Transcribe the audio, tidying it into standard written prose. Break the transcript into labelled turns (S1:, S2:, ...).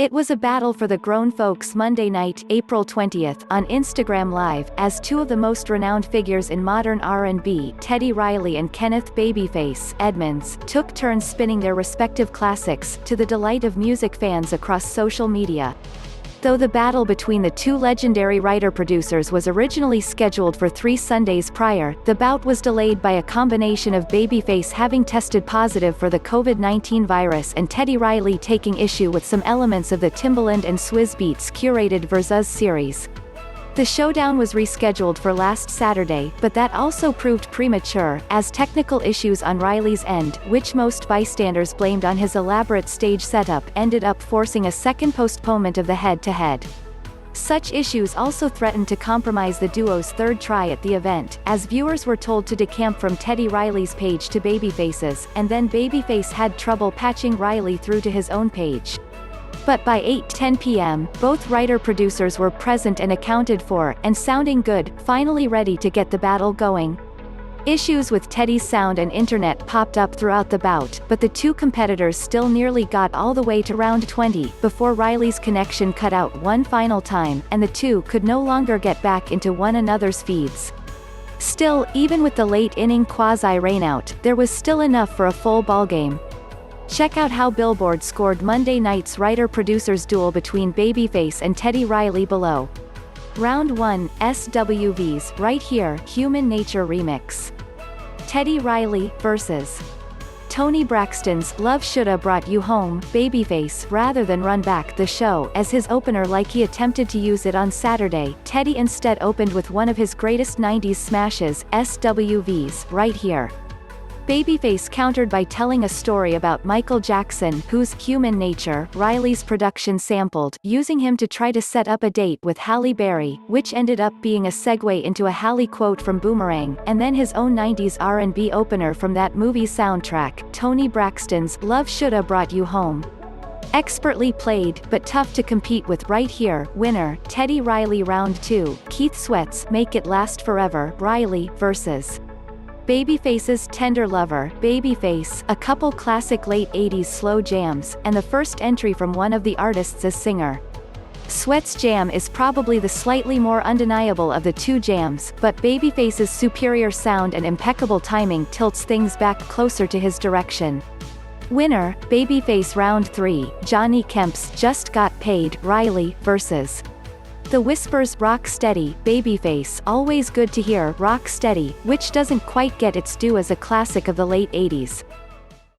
S1: It was a battle for the grown folks Monday night, April 20th, on Instagram Live, as two of the most renowned figures in modern R&B, Teddy Riley and Kenneth "Babyface" Edmonds, took turns spinning their respective classics, to the delight of music fans across social media. Though the battle between the two legendary writer-producers was originally scheduled for 3 Sundays prior, the bout was delayed by a combination of Babyface having tested positive for the COVID-19 virus and Teddy Riley taking issue with some elements of the Timbaland and Swizz Beatz curated Versus series. The showdown was rescheduled for last Saturday, but that also proved premature, as technical issues on Riley's end, which most bystanders blamed on his elaborate stage setup, ended up forcing a second postponement of the head-to-head. Such issues also threatened to compromise the duo's third try at the event, as viewers were told to decamp from Teddy Riley's page to Babyface's, and then Babyface had trouble patching Riley through to his own page. But by 8:10 p.m., both writer-producers were present and accounted for, and sounding good, finally ready to get the battle going. Issues with Teddy's sound and internet popped up throughout the bout, but the two competitors still nearly got all the way to round 20, before Riley's connection cut out one final time, and the two could no longer get back into one another's feeds. Still, even with the late-inning quasi-rainout, there was still enough for a full ballgame. Check out how Billboard scored Monday night's writer-producers duel between Babyface and Teddy Riley below. Round 1, SWV's Right Here, Human Nature Remix. Teddy Riley vs. Toni Braxton's Love Shoulda Brought You Home. Babyface, rather than run back the show as his opener like he attempted to use it on Saturday, Teddy instead opened with one of his greatest 90s smashes, SWV's Right Here. Babyface countered by telling a story about Michael Jackson, whose Human Nature Riley's production sampled, using him to try to set up a date with Halle Berry, which ended up being a segue into a Halle quote from Boomerang, and then his own 90s R&B opener from that movie's soundtrack, Toni Braxton's Love Shoulda Brought You Home. Expertly played, but tough to compete with Right Here. Winner, Teddy Riley. Round 2, Keith Sweat's Make It Last Forever. Riley vs. Babyface's Tender Lover. Babyface, a couple classic late 80s slow jams, and the first entry from one of the artists as singer. Sweat's jam is probably the slightly more undeniable of the two jams, but Babyface's superior sound and impeccable timing tilts things back closer to his direction. Winner, Babyface. Round 3, Johnny Kemp's Just Got Paid. Riley vs. The Whispers. Rock Steady. Babyface, always good to hear Rock Steady, which doesn't quite get its due as a classic of the late 80s.